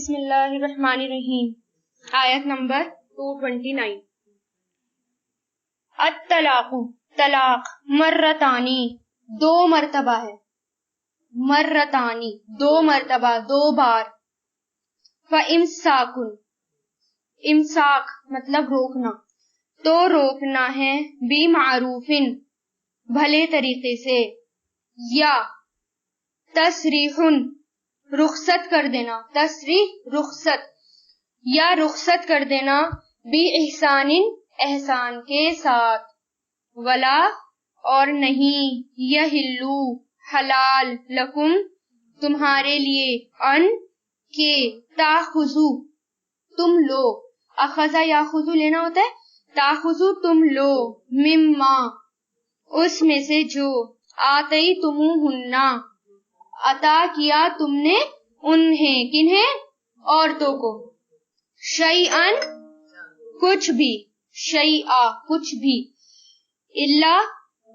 بسم اللہ الرحمن الرحیم. آیت نمبر 229. الطلاق طلاق مرتانی دو مرتبہ ہے. مرتانی دو مرتبہ، دو بار. فَإِمْسَاكٌ امساک مطلب روکنا، تو روکنا ہے بِمَعْرُوفٍ بھلے طریقے سے، یا تسریحٌ رخصت کر دینا، تسریح رخصت، یا رخصت کر دینا بِإِحْسَانٍ احسان کے ساتھ. ولا اور نہیں، یحلُّ حلال لکم تمہارے لیے، ان کے تاخذو تم لو، اخذا یاخذو لینا ہوتا ہے، تاخذو تم لو، مما اس میں سے جو، آتیتموہن عطا کیا تم نے انہیں، کنہیں؟ عورتوں کو، شیئن کچھ بھی، شیئا کچھ بھی، الا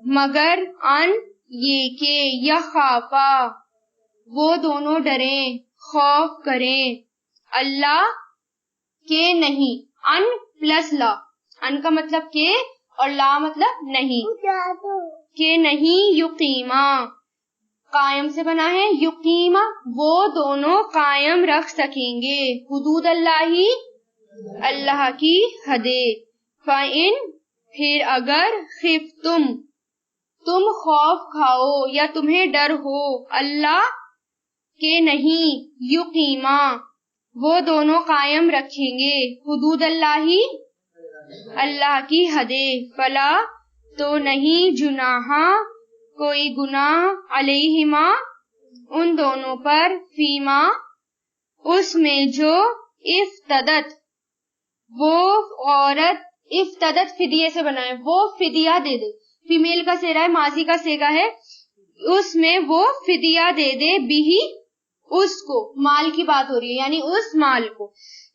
مگر ان یہ کہ یخافا وہ دونوں ڈریں، خوف کریں، اللہ کے نہیں، ان پلس لا، ان کا مطلب کہ اور لا مطلب نہیں، کہ نہیں، یقیما قائم سے بنا ہے، یقیما وہ دونوں قائم رکھ سکیں گے حدود اللہ، اللہ کی حدیں. فَإِن پھر اگر خفتم تم خوف کھاؤ یا تمہیں ڈر ہو، اللہ کے نہیں، یقیما وہ دونوں قائم رکھیں گے حدود اللہ، اللہ کی حدیں. فلا تو نہیں، جناح کوئی گناہ، علیہما ان دونوں پر، فیما اس میں جو، افتدت وہ عورت، افتدت فدیے سے بنا ہے، وہ فدیہ دے دے، فیمیل کا سیرا ہے، ماضی کا سیگا ہے، اس میں وہ فدیہ دے دے، بھی اس کو، مال کی بات ہو رہی ہے یعنی اس مال کو.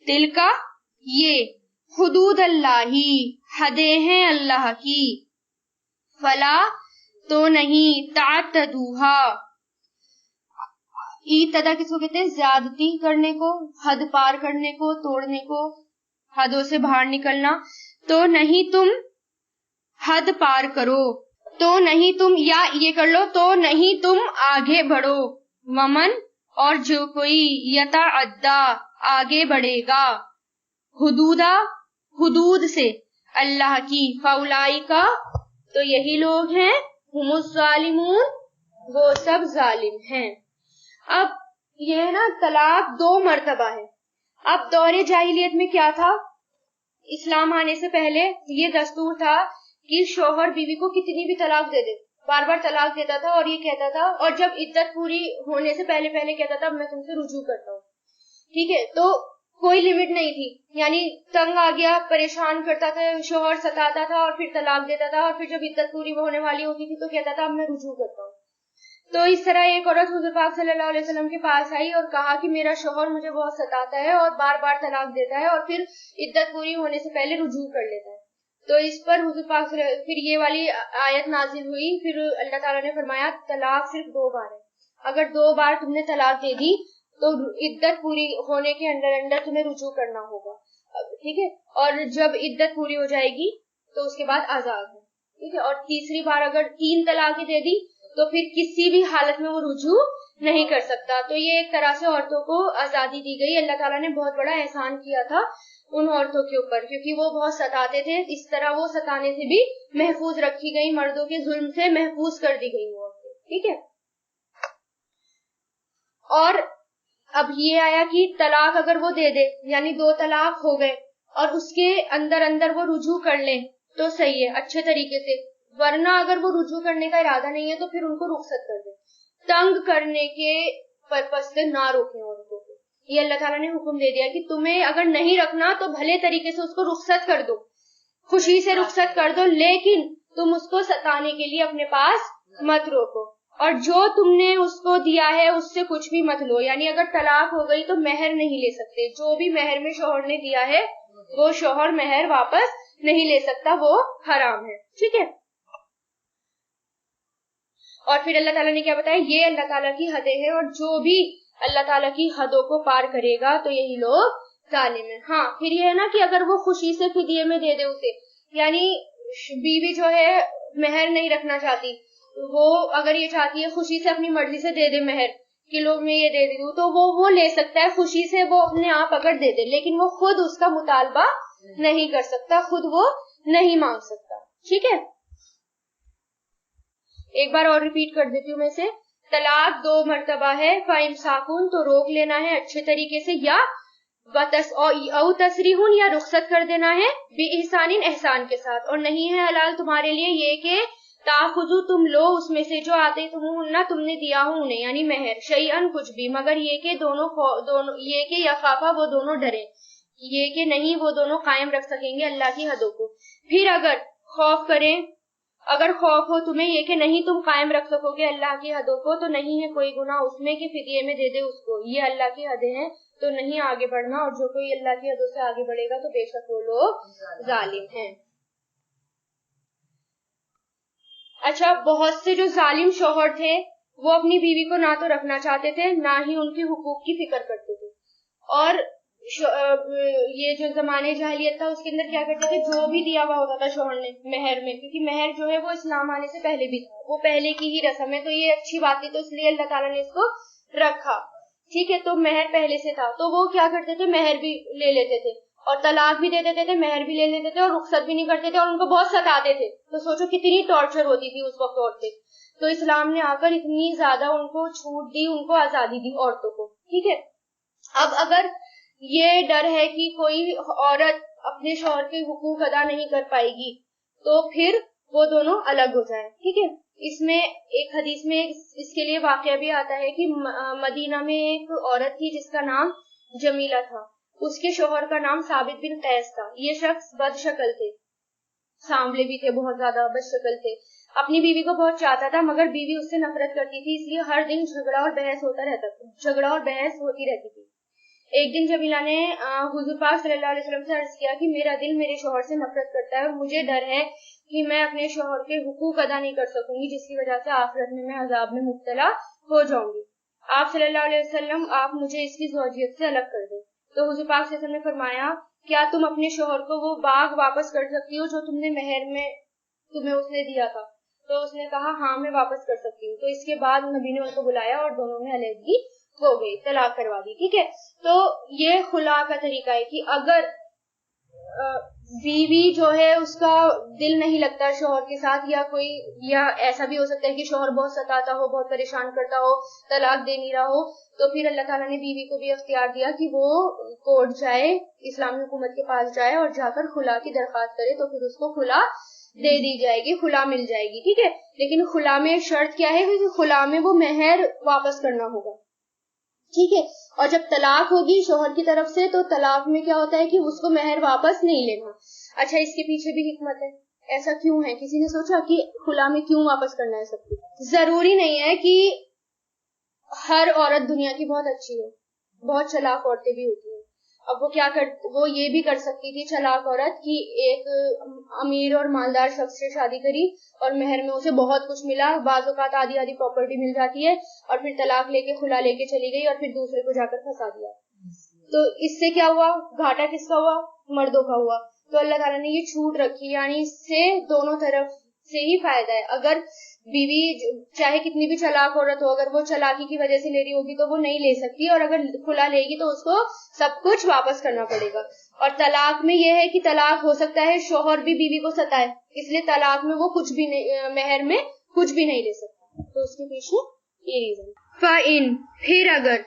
دل کا یہ حدود اللہ حدیں ہیں اللہ کی. فلا تو نہیں، تعتدوہا اعتدا کس کو کہتے ہیں؟ زیادتی کرنے کو، حد پار کرنے کو، توڑنے کو، حدوں سے باہر نکلنا. تو نہیں تم حد پار کرو، تو نہیں تم، یا یہ کر لو، تو نہیں تم آگے بڑھو. ومن اور جو کوئی، یتعدی آگے بڑھے گا، حدودا حدود سے اللہ کی، فاولئک تو یہی لوگ ہیں، ہم الظالمون وہ سب ظالم ہیں. اب یہ ہے نا، طلاق دو مرتبہ ہے. اب دور جاہلیت میں کیا تھا؟ اسلام آنے سے پہلے یہ دستور تھا کہ شوہر بیوی کو کتنی بھی طلاق دے دے، بار بار طلاق دیتا تھا، اور یہ کہتا تھا، اور جب عدت پوری ہونے سے پہلے کہتا تھا میں تم سے رجوع کرتا ہوں. ٹھیک ہے، تو کوئی لیمٹ نہیں تھی، یعنی تنگ آ گیا، پریشان کرتا تھا، شوہر ستاتا تھا اور پھر طلاق دیتا تھا، اور پھر جب عدت پوری ہونے والی ہوتی تھی تو کہتا تھا اب میں رجوع کرتا ہوں. تو اس طرح ایک عورت حضور پاک صلی اللہ علیہ وسلم کے پاس آئی اور کہا کہ میرا شوہر مجھے بہت ستاتا ہے اور بار بار طلاق دیتا ہے اور پھر عدت پوری ہونے سے پہلے رجوع کر لیتا ہے. تو اس پر حضور پاک پھر یہ والی آیت نازل ہوئی. پھر اللہ تعالیٰ نے فرمایا طلاق صرف دو بار ہے، اگر دو بار تم نے طلاق دے دی تو عدت پوری ہونے کے اندر تمہیں رجوع کرنا ہوگا. ٹھیک ہے، اور جب عدت پوری ہو جائے گی تو اس کے بعد آزاد ہے. ٹھیک ہے، اور تیسری بار اگر 3 طلاقیں دے دی تو پھر کسی بھی حالت میں وہ رجوع نہیں کر سکتا. تو یہ ایک طرح سے عورتوں کو آزادی دی گئی. اللہ تعالیٰ نے بہت بڑا احسان کیا تھا ان عورتوں کے اوپر، کیونکہ وہ بہت ستاتے تھے. اس طرح وہ ستانے سے بھی محفوظ رکھی گئی، مردوں کے ظلم سے محفوظ کر دی گئی وہ عورتیں. ٹھیک ہے، اور اب یہ آیا کہ طلاق اگر وہ دے دے، یعنی 2 طلاق ہو گئے اور اس کے اندر وہ رجوع کر لیں تو صحیح ہے، اچھے طریقے سے. ورنہ اگر وہ رجوع کرنے کا ارادہ نہیں ہے تو پھر ان کو رخصت کر دیں. تنگ کرنے کے پرپس سے نہ روکیں عورتوں کو. یہ اللہ تعالیٰ نے حکم دے دیا کہ تمہیں اگر نہیں رکھنا تو بھلے طریقے سے اس کو رخصت کر دو، خوشی سے رخصت کر دو، لیکن تم اس کو ستانے کے لیے اپنے پاس مت روکو. اور جو تم نے اس کو دیا ہے اس سے کچھ بھی مت لو. یعنی اگر طلاق ہو گئی تو مہر نہیں لے سکتے. جو بھی مہر میں شوہر نے دیا ہے وہ شوہر مہر واپس نہیں لے سکتا، وہ حرام ہے. ٹھیک ہے، اور پھر اللہ تعالیٰ نے کیا بتایا، یہ اللہ تعالیٰ کی حدیں ہیں، اور جو بھی اللہ تعالیٰ کی حدوں کو پار کرے گا تو یہی لوگ ظالم ہیں. ہاں پھر یہ ہے نا کہ اگر وہ خوشی سے فدیے میں دے دے اسے، یعنی بیوی جو ہے مہر نہیں رکھنا چاہتی، وہ اگر یہ چاہتی ہے خوشی سے اپنی مرضی سے دے دے مہر کہ لوگ میں یہ دے دوں، تو وہ لے سکتا ہے خوشی سے، وہ اپنے آپ اگر دے دے، لیکن وہ خود اس کا مطالبہ نہیں کر سکتا، خود وہ نہیں مانگ سکتا. ٹھیک ہے، ایک بار اور ریپیٹ کر دیتی ہوں میں سے. طلاق 2 مرتبہ ہے، فَإِمْسَاكٌ تو روک لینا ہے اچھے طریقے سے، یا او تسریحٌ یا رخصت کر دینا ہے، بِإِحْسَانٍ احسان کے ساتھ. اور نہیں ہے حلال تمہارے لیے یہ کہ تاخذو تم لو اس میں سے جو آتے تم نے دیا ہو انہیں، یعنی مہر، شیئن کچھ بھی، مگر یہ کہ دونوں یہ کہ یخافا وہ دونوں ڈرے، یہ کہ نہیں وہ دونوں قائم رکھ سکیں گے اللہ کی حدوں کو. پھر اگر خوف کریں، اگر خوف ہو تمہیں یہ کہ نہیں تم قائم رکھ سکو گے اللہ کی حدوں کو، تو نہیں ہے کوئی گناہ اس میں کہ فدیے میں دے دے اس کو، یہ اللہ کی حدیں ہیں تو نہیں آگے بڑھنا، اور جو کوئی اللہ کی حدوں سے آگے بڑھے گا تو بے شک وہ لوگ ظالم ہیں. اچھا، بہت سے جو ظالم شوہر تھے وہ اپنی بیوی کو نہ تو رکھنا چاہتے تھے، نہ ہی ان کے حقوق کی فکر کرتے تھے. اور یہ جو زمانے جاہلیت تھا اس کے اندر کیا کرتے تھے، جو بھی دیا ہوا ہوتا تھا شوہر نے مہر میں، کیونکہ مہر جو ہے وہ اسلام آنے سے پہلے بھی تھا، وہ پہلے کی ہی رسم ہے، تو یہ اچھی بات تھی، تو اس لیے اللہ تعالیٰ نے اس کو رکھا. ٹھیک ہے، تو مہر پہلے سے تھا، تو وہ کیا کرتے تھے، مہر بھی لے لیتے تھے اور طلاق بھی دے دیتے تھے، مہر بھی لے لیتے تھے اور رخصت بھی نہیں کرتے تھے، اور ان کو بہت ستاتے تھے. تو سوچو کتنی ٹارچر ہوتی تھی اس وقت عورتیں. تو اسلام نے آ کر اتنی زیادہ ان کو چھوٹ دی، ان کو آزادی دی عورتوں کو. ٹھیک ہے، اب اگر یہ ڈر ہے کہ کوئی عورت اپنے شوہر کے حقوق ادا نہیں کر پائے گی تو پھر وہ دونوں الگ ہو جائیں. ٹھیک ہے، اس میں ایک حدیث میں اس کے لیے واقعہ بھی آتا ہے کہ مدینہ میں ایک عورت تھی جس کا نام جمیلہ تھا، اس کے شوہر کا نام ثابت بن قیس تھا. یہ شخص بد شکل تھے، سانولے بھی تھے، بہت زیادہ بد شکل تھے، اپنی بیوی کو بہت چاہتا تھا مگر بیوی اس سے نفرت کرتی تھی، اس لیے ہر دن جھگڑا اور بحث ہوتا رہتا تھا، جھگڑا اور بحث ہوتی رہتی تھی. ایک دن جمیلہ نے حضور پاک صلی اللہ علیہ وسلم سے عرض کیا کہ میرا دل میرے شوہر سے نفرت کرتا ہے اور مجھے ڈر ہے کہ میں اپنے شوہر کے حقوق ادا نہیں کر سکوں گی، جس کی وجہ سے آخرت میں عذاب میں مبتلا ہو جاؤں گی. آپ صلی اللہ علیہ وسلم آپ مجھے اس کی زوجیت سے الگ کر دیں. تو حضور پاک صلی اللہ علیہ وسلم نے فرمایا کیا تم اپنے شوہر کو وہ باغ واپس کر سکتی ہو جو تم نے مہر میں تمہیں اس نے دیا تھا؟ تو اس نے کہا ہاں میں واپس کر سکتی ہوں. تو اس کے بعد نبی نے ان کو بلایا اور دونوں میں علیحدگی ہو گئی، طلاق کروا دی. ٹھیک ہے، تو یہ خلا کا طریقہ ہے کہ اگر بیوی جو ہے اس کا دل نہیں لگتا شوہر کے ساتھ، یا ایسا بھی ہو سکتا ہے کہ شوہر بہت ستاتا ہو، بہت پریشان کرتا ہو، طلاق دے نہیں رہا ہو، تو پھر اللہ تعالیٰ نے بیوی کو بھی اختیار دیا کہ وہ کورٹ جائے، اسلامی حکومت کے پاس جائے اور جا کر خلا کی درخواست کرے، تو پھر اس کو خلا دے دی جائے گی، خلا مل جائے گی. ٹھیک ہے، لیکن خلا میں شرط کیا ہے کہ خلا میں وہ مہر واپس کرنا ہوگا. ٹھیک ہے، اور جب طلاق ہوگی شوہر کی طرف سے تو طلاق میں کیا ہوتا ہے کہ اس کو مہر واپس نہیں لینا. اچھا، اس کے پیچھے بھی حکمت ہے، ایسا کیوں ہے؟ کسی نے سوچا کہ خلا میں کیوں واپس کرنا ہے سب کچھ؟ ضروری نہیں ہے کہ ہر عورت دنیا کی بہت اچھی ہو، بہت چلاک عورتیں بھی ہوتی ہیں. اب وہ یہ بھی کر سکتی تھی چلاک عورت کہ ایک امیر اور مالدار شخص سے شادی کری اور مہر میں اسے بہت کچھ ملا، بعض اوقات آدھی پراپرٹی مل جاتی ہے، اور پھر طلاق لے کے خلا لے کے چلی گئی اور پھر دوسرے کو جا کر پھنسا دیا. تو اس سے کیا ہوا؟ گھاٹا کس کا ہوا؟ مردوں کا ہوا. تو اللہ تعالیٰ نے یہ چھوٹ رکھی، یعنی اس سے دونوں طرف سے ہی فائدہ ہے. اگر بیوی چاہے کتنی بھی چلاک عورت ہو، اگر وہ چلاکی کی وجہ سے لے رہی ہوگی تو وہ نہیں لے سکتی، اور اگر کھلا لے گی تو اس کو سب کچھ واپس کرنا پڑے گا. اور طلاق میں یہ ہے کہ طلاق ہو سکتا ہے شوہر بھی بیوی کو ستائے، اس لیے طلاق میں وہ کچھ بھی نہیں، مہر میں کچھ بھی نہیں لے سکتا. تو اس کے پیچھے یہ ریزن. فَإِن پھر اگر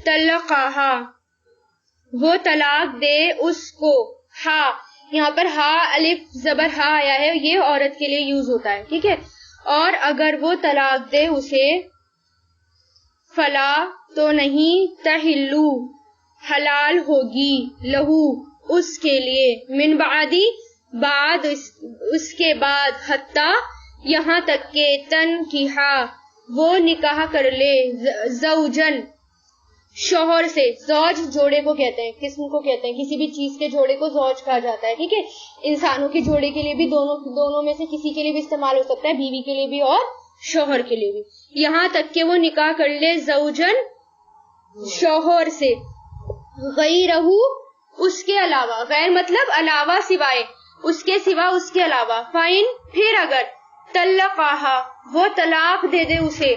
طلقها وہ طلاق دے اس کو، ہا یہاں پر ہا الف زبر ہا آیا ہے، یہ عورت کے لیے یوز ہوتا ہے. ٹھیک ہے، اور اگر وہ طلاق دے اسے، فلا تو نہیں، تحلو حلال ہوگی، لہو اس کے لیے، من بعدی بعد اس کے بعد، حتی یہاں تک کہ تنکیحا وہ نکاح کر لے، زوجن شوہر سے. زوج جوڑے کو کہتے ہیں، قسم کو کہتے ہیں، کسی بھی چیز کے جوڑے کو زوج کہا جاتا ہے. ٹھیک ہے، انسانوں کے جوڑے کے لیے بھی دونوں میں سے کسی کے لیے بھی استعمال ہو سکتا ہے، بیوی کے لیے بھی اور شوہر کے لیے بھی. یہاں تک کہ وہ نکاح کر لے زوجن شوہر سے، غیرہو اس کے علاوہ، غیر مطلب علاوہ سوائے، اس کے سوا اس کے علاوہ، فائن پھر اگر، طلقہا وہ طلاق دے دے اسے،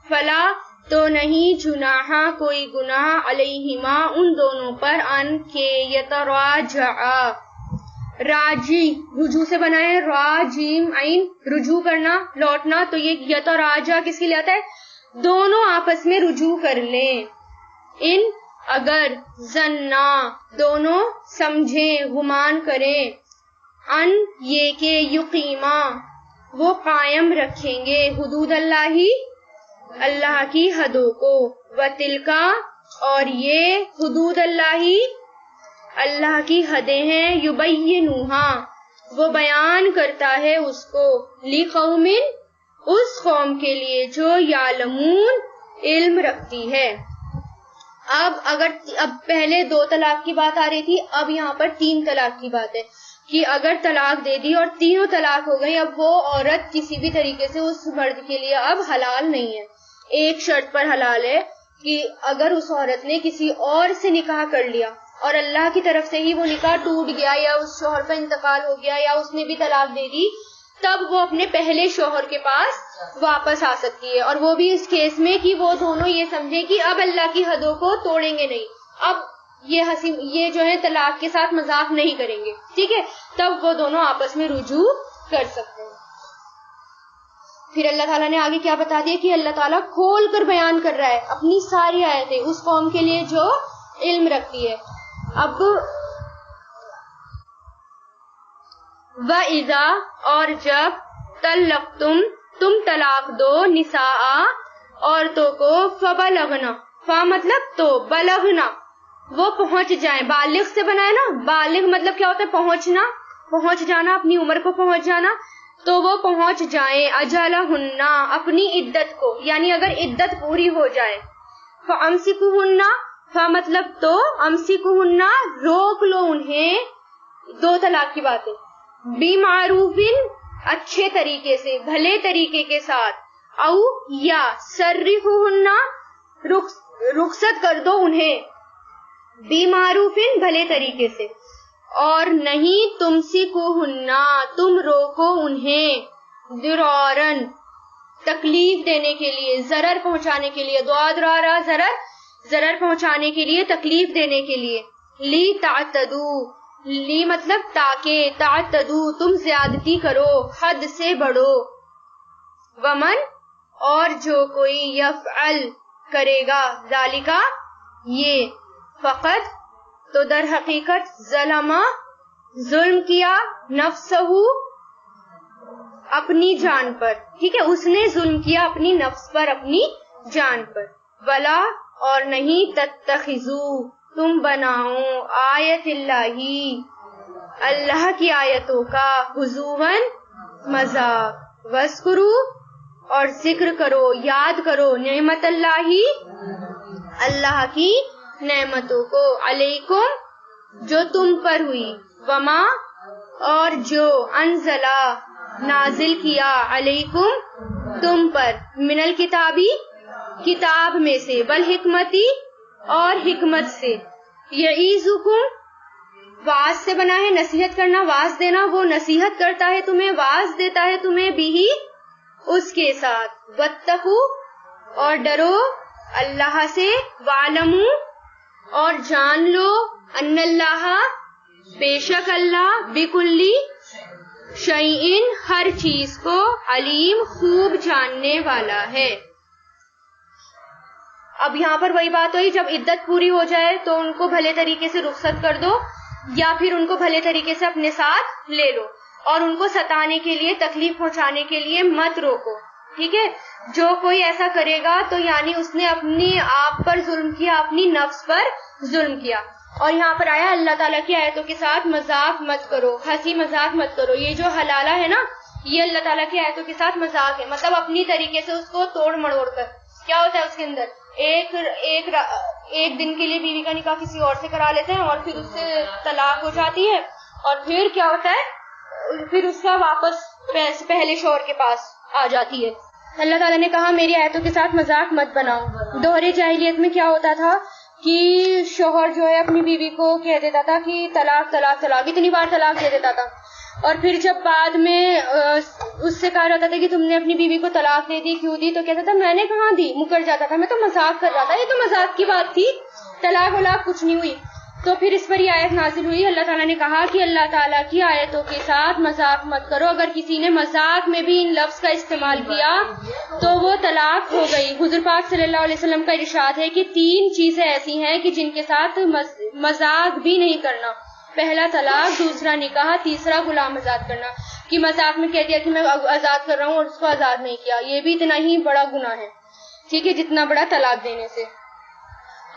فلا تو نہیں، جناح کوئی گناہ، علیہما ان دونوں پر، ان کے یتراجعا راجی رجوع سے بنائے، را جیم عین رجوع کرنا لوٹنا، تو یہ یتراجع کس کے لیے آتا ہے؟ دونوں آپس میں رجوع کر لیں، ان اگر، ظنا دونوں سمجھیں گمان کریں، ان یہ کہ، یقیما وہ قائم رکھیں گے، حدود اللہ اللہ کی حدوں کو، وتلکا اور یہ حدود اللہ اللہ کی حدیں ہیں، یبینوہا وہ بیان کرتا ہے اس کو، لقوم اس قوم کے لیے جو یعلمون علم رکھتی ہے۔ اب پہلے 2 طلاق کی بات آ رہی تھی، اب یہاں پر 3 طلاق کی بات ہے کہ اگر طلاق دے دی اور تینوں طلاق ہو گئی، اب وہ عورت کسی بھی طریقے سے اس مرد کے لیے اب حلال نہیں ہے۔ ایک شرط پر حلال ہے کہ اگر اس عورت نے کسی اور سے نکاح کر لیا اور اللہ کی طرف سے ہی وہ نکاح ٹوٹ گیا، یا اس شوہر کا انتقال ہو گیا، یا اس نے بھی طلاق دے دی، تب وہ اپنے پہلے شوہر کے پاس واپس آ سکتی ہے، اور وہ بھی اس کیس میں کہ وہ دونوں یہ سمجھیں کہ اب اللہ کی حدوں کو توڑیں گے نہیں، اب یہ جو ہے طلاق کے ساتھ مذاق نہیں کریں گے، ٹھیک ہے، تب وہ دونوں آپس میں رجوع کر سکتے ہیں۔ پھر اللہ تعالیٰ نے آگے کیا بتا دیا کہ اللہ تعالیٰ کھول کر بیان کر رہا ہے اپنی ساری آیتیں اس قوم کے لیے جو علم رکھتی ہے۔ اب وَإِذَا اور جب، طَلَّقْتُمْ تم طلاق دو، نساء عورتوں کو، فَبَلَغْنَا فا مطلب تو، بلغنا وہ پہنچ جائیں، بالغ سے بنائے نا، بالغ مطلب کیا ہوتا ہے؟ پہنچنا، پہنچ جانا، اپنی عمر کو پہنچ جانا، تو وہ پہنچ جائیں، اجلہن اپنی عدت کو، یعنی اگر عدت پوری ہو جائے، فامسکوہن فا مطلب تو، امسکوہن روک لو انہیں، 2 طلاق کی بات ہے، بمعروف اچھے طریقے سے، بھلے طریقے کے ساتھ، او یا سرحوہن رخصت کر دو انہیں، بمعروف بھلے طریقے سے، اور نہیں تمسکوہن تم روکو انہیں، ضرارن تکلیف دینے کے لیے، ضرر پہنچانے کے لیے، ضرارا ضرر پہنچانے کے لیے، تکلیف دینے کے لیے، لی تعتدو لی مطلب تاکہ، تعتدو تم زیادتی کرو، حد سے بڑھو، ومن اور جو کوئی، یفعل کرے گا، ذالکا یہ، فقط تو در حقیقت، ظلم ظلم کیا، نفسہ اپنی جان پر، ٹھیک ہے، اس نے ظلم کیا اپنی نفس پر، اپنی جان پر، ولا اور نہیں، تتخذو تم بناؤ، آیت اللہ کی آیتوں کا، ہزواً مذاق، وذکرو اور ذکر کرو، یاد کرو، نعمت اللہ کی نعمتوں کو، علیکم جو تم پر ہوئی، وما اور جو، انزلہ نازل کیا، علیکم تم پر، من الکتابی کتاب میں سے، والحکمتی اور حکمت سے، یعیذکم واعظ سے بنا ہے، نصیحت کرنا، واعظ دینا، وہ نصیحت کرتا ہے تمہیں، واعظ دیتا ہے تمہیں، بھی اس کے ساتھ، واتقوا اور ڈرو اللہ سے، وعلموا اور جان لو، ان اللہ بے شک اللہ، بکلی شیئن ہر چیز کو، علیم خوب جاننے والا ہے۔ اب یہاں پر وہی بات ہوئی، جب عدت پوری ہو جائے تو ان کو بھلے طریقے سے رخصت کر دو، یا پھر ان کو بھلے طریقے سے اپنے ساتھ لے لو، اور ان کو ستانے کے لیے، تکلیف پہنچانے کے لیے مت روکو، ٹھیک ہے، جو کوئی ایسا کرے گا تو یعنی اس نے اپنی آپ پر ظلم کیا، اپنی نفس پر ظلم کیا۔ اور یہاں پر آیا اللہ تعالیٰ کی آیتوں کے ساتھ مذاق مت کرو، ہنسی مذاق مت کرو، یہ جو حلالہ ہے نا، یہ اللہ تعالیٰ کی آیتوں کے ساتھ مذاق ہے، مطلب اپنی طریقے سے اس کو توڑ مڑوڑ کر، کیا ہوتا ہے اس کے اندر، ایک دن کے لیے بیوی کا نکاح کسی اور سے کرا لیتے ہیں، اور پھر اس سے طلاق ہو جاتی ہے، اور پھر کیا ہوتا ہے، پھر اس کا واپس پہلے شوہر کے پاس آ جاتی ہے، اللہ تعالیٰ نے کہا میری آیتوں کے ساتھ مذاق مت بناؤ. دور جاہلیت میں کیا ہوتا تھا کہ شوہر جو ہے اپنی بیوی کو کہہ دیتا تھا کہ طلاق طلاق طلاق، اتنی بار طلاق دے دیتا تھا، اور پھر جب بعد میں اس سے کہا جاتا تھا کہ تم نے اپنی بیوی کو طلاق دے دی، کیوں دی؟ تو کہتا تھا میں نے کہاں دی، مکر جاتا تھا میں تو مذاق کر رہا تھا، یہ تو مذاق کی بات تھی، طلاق ولاق کچھ نہیں ہوئی. تو پھر اس پر یہ آیت نازل ہوئی. اللہ تعالیٰ نے کہا کہ اللہ تعالیٰ کی آیتوں کے ساتھ مذاق مت کرو. اگر کسی نے مذاق میں بھی ان لفظ کا استعمال کیا تو وہ طلاق ہو گئی. حضور پاک صلی اللہ علیہ وسلم کا ارشاد ہے کہ 3 چیزیں ایسی ہیں کہ جن کے ساتھ مذاق بھی نہیں کرنا. پہلا طلاق، دوسرا نکاح، تیسرا غلام آزاد کرنا. کہ مذاق میں کہہ دیا کہ میں آزاد کر رہا ہوں اور اس کو آزاد نہیں کیا، یہ بھی اتنا ہی بڑا گناہ ہے، ٹھیک ہے، جتنا بڑا طلاق دینے سے.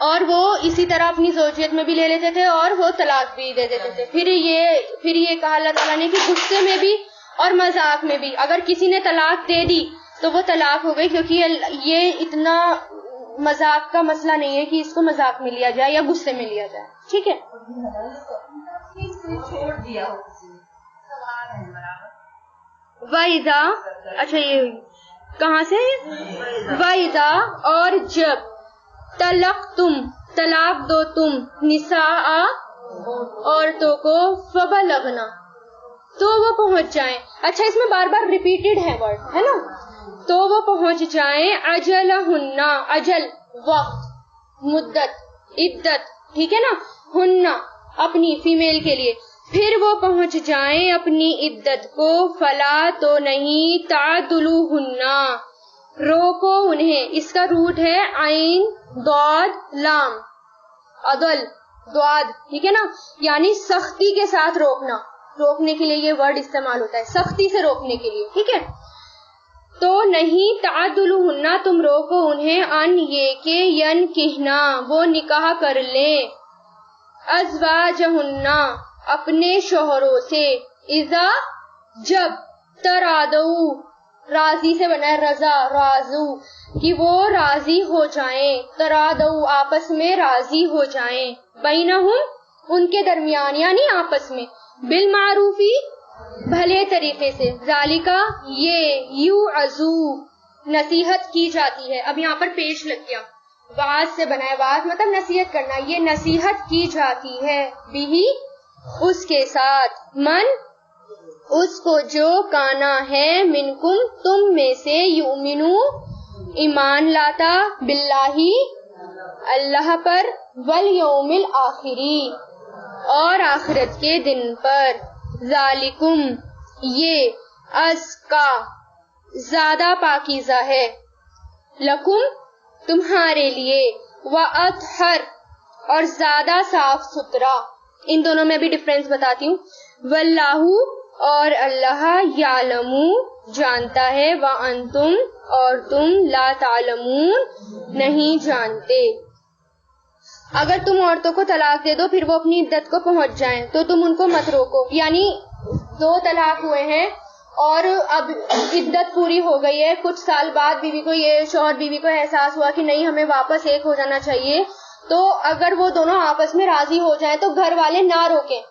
اور وہ اسی طرح اپنی زوجیت میں بھی لے لیتے تھے اور وہ طلاق بھی دے دیتے تھے. پھر یہ کہا اللہ تعالیٰ نے کہ غصے میں بھی اور مذاق میں بھی اگر کسی نے طلاق دے دی تو وہ طلاق ہو گئی، کیونکہ یہ اتنا مذاق کا مسئلہ نہیں ہے کہ اس کو مذاق میں لیا جائے یا غصے میں لیا جائے، ٹھیک ہے. وَإِذَا، اچھا یہ کہاں سے؟ وَإِذَا، اور جب طلاق دو تم نساء عورتوں کو فبلغنا، تو وہ پہنچ جائیں. اچھا اس میں بار بار ریپیٹڈ ہے ورڈ، ہے نا، تو وہ پہنچ جائیں اجلہن، اجل وقت، مدت، عدت، ٹھیک ہے نا، ہن اپنی فیمیل کے لیے، پھر وہ پہنچ جائیں اپنی عدت کو. فلا تو نہیں، تعدلوہن، روکو انہیں. اس کا روٹ ہے عین ضاد لام، عدل ضاد، ٹھیک ہے نا، یعنی سختی کے ساتھ روکنا. روکنے کے لیے یہ ورڈ استعمال ہوتا ہے، سختی سے روکنے کے لیے، ٹھیک ہے. تو نہیں، تعدلوہن، تم روکو انہیں، ان یہ کہ ینکحنا، وہ نکاح کر لیں، ازواجہن، اپنے شوہروں سے، اذا، جب، ترادو، راضی سے بنا ہے رضا، رازو، کہ وہ راضی ہو جائیں، ترادو، آپس میں راضی ہو جائیں، بینہم، ان کے درمیان، یعنی آپس میں، بالمعروفی، بھلے طریقے سے، ذالکا، یہ، یوعظو، نصیحت کی جاتی ہے. اب یہاں پر پیش لگ گیا، واعظ سے بنا ہے، واعظ مطلب نصیحت کرنا، یہ نصیحت کی جاتی ہے، بھی، اس کے ساتھ، من، اس کو جو، کانا ہے، منکم، تم میں سے، یؤمنو، ایمان لاتا، باللہ، اللہ پر، والیوم الآخری، اور آخرت کے دن پر، ذالکم، یہ، ازکا، زیادہ پاکیزہ ہے، لکم، تمہارے لیے، واطہر، اور زیادہ صاف ستھرا. ان دونوں میں بھی ڈفرینس بتاتی ہوں. واللہ، اور اللہ، یعلم، جانتا ہے، وانتم، اور تم، لا تعلمون، نہیں جانتے. اگر تم عورتوں کو طلاق دے دو پھر وہ اپنی عدت کو پہنچ جائیں تو تم ان کو مت روکو. یعنی 2 طلاق ہوئے ہیں اور اب عدت پوری ہو گئی ہے، کچھ سال بعد بیوی کو شوہر بیوی کو احساس ہوا کہ نہیں ہمیں واپس ایک ہو جانا چاہیے، تو اگر وہ دونوں آپس میں راضی ہو جائیں تو گھر والے نہ روکیں.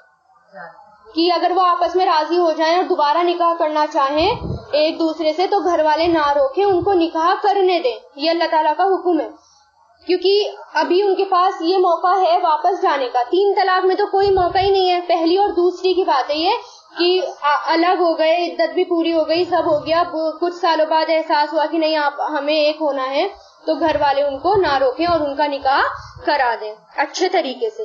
کہ اگر وہ آپس میں راضی ہو جائیں اور دوبارہ نکاح کرنا چاہیں ایک دوسرے سے تو گھر والے نہ روکیں، ان کو نکاح کرنے دیں. یہ اللہ تعالیٰ کا حکم ہے، کیونکہ ابھی ان کے پاس یہ موقع ہے واپس جانے کا. 3 طلاق میں تو کوئی موقع ہی نہیں ہے. پہلی اور دوسری کی بات ہے یہ کہ الگ ہو گئے، عدت بھی پوری ہو گئی، سب ہو گیا، کچھ سالوں بعد احساس ہوا کہ نہیں ہمیں ایک ہونا ہے، تو گھر والے ان کو نہ روکیں اور ان کا نکاح کرا دیں اچھے طریقے سے.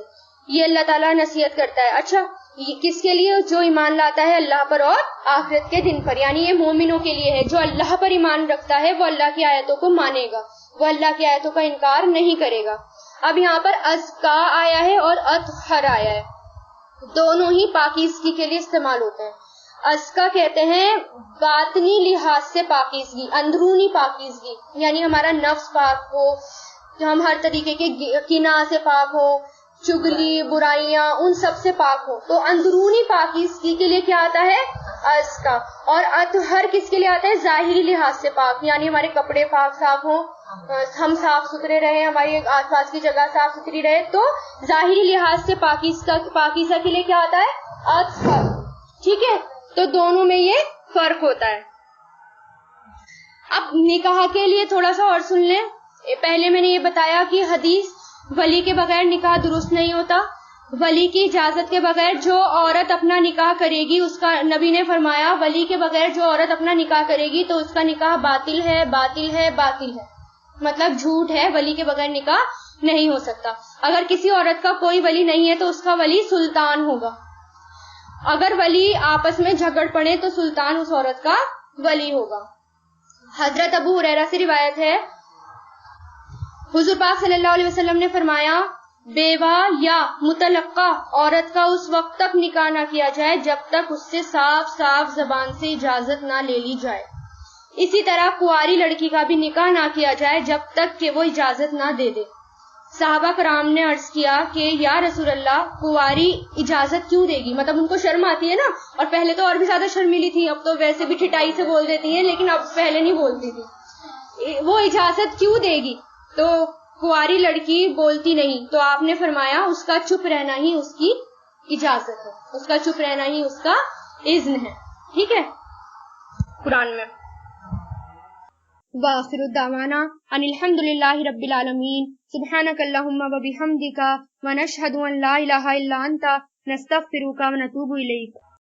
یہ اللہ تعالیٰ نصیحت کرتا ہے. اچھا یہ کس کے لیے؟ جو ایمان لاتا ہے اللہ پر اور آخرت کے دن پر، یعنی یہ مومنوں کے لیے ہے. جو اللہ پر ایمان رکھتا ہے وہ اللہ کی آیتوں کو مانے گا، وہ اللہ کی آیتوں کا انکار نہیں کرے گا. اب یہاں پر ازکا آیا ہے اور اطہر آیا ہے، دونوں ہی پاکیزگی کے لیے استعمال ہوتے ہیں. ازکا کہتے ہیں باطنی لحاظ سے پاکیزگی، اندرونی پاکیزگی، یعنی ہمارا نفس پاک ہو، ہم ہر طریقے کے کینہ سے پاک ہو، چگلی، برائیاں، ان سب سے پاک ہو. تو اندرونی پاکیزگی کے لیے کیا آتا ہے؟ ازکا. اور اطہر کس کے لیے آتا ہے؟ ظاہری لحاظ سے پاک، یعنی ہمارے کپڑے پاک صاف ہوں، ہم صاف ستھرے رہے، ہماری آس پاس کی جگہ صاف ستھری رہے. تو ظاہری لحاظ سے پاکیزہ کے لیے کیا آتا ہے؟ اطہر. ٹھیک ہے، تو دونوں میں یہ فرق ہوتا ہے. اب نکاح کے لیے تھوڑا سا اور سن لیں. پہلے میں نے یہ بتایا کہ حدیث ولی کے بغیر نکاح درست نہیں ہوتا. ولی کی اجازت کے بغیر جو عورت اپنا نکاح کرے گی اس کا، نبی نے فرمایا ولی کے بغیر جو عورت اپنا نکاح کرے گی تو اس کا نکاح باطل ہے، باطل ہے، باطل ہے، مطلب جھوٹ ہے، ولی کے بغیر نکاح نہیں ہو سکتا. اگر کسی عورت کا کوئی ولی نہیں ہے تو اس کا ولی سلطان ہوگا. اگر ولی آپس میں جھگڑ پڑے تو سلطان اس عورت کا ولی ہوگا. حضرت ابو ہریرہ سے روایت ہے، حضور پاک صلی اللہ علیہ وسلم نے فرمایا بیوہ یا مطلقہ عورت کا اس وقت تک نکاح نہ کیا جائے جب تک اس سے صاف صاف زبان سے اجازت نہ لے لی جائے. اسی طرح کنواری لڑکی کا بھی نکاح نہ کیا جائے جب تک کہ وہ اجازت نہ دے دے. صحابہ کرام نے عرض کیا کہ یا رسول اللہ کنواری اجازت کیوں دے گی؟ مطلب ان کو شرم آتی ہے نا، اور پہلے تو اور بھی زیادہ شرمیلی تھی، اب تو ویسے بھی ٹھٹائی سے بول دیتی ہیں، لیکن اب پہلے نہیں بولتی تھی. وہ اجازت کیوں دے گی؟ تو کنواری لڑکی بولتی نہیں، تو آپ نے فرمایا اس کا چپ رہنا ہی اس کی اجازت ہے، اس کا چپ رہنا ہی اس کا اذن ہے. ٹھیک ہے. قرآن میں وآخر الدعوانا ان الحمد للہ رب العالمین سبحانک اللہم و بحمدک ونشہد ان لا الہ الا انت نستغفرک ونتوب الیک.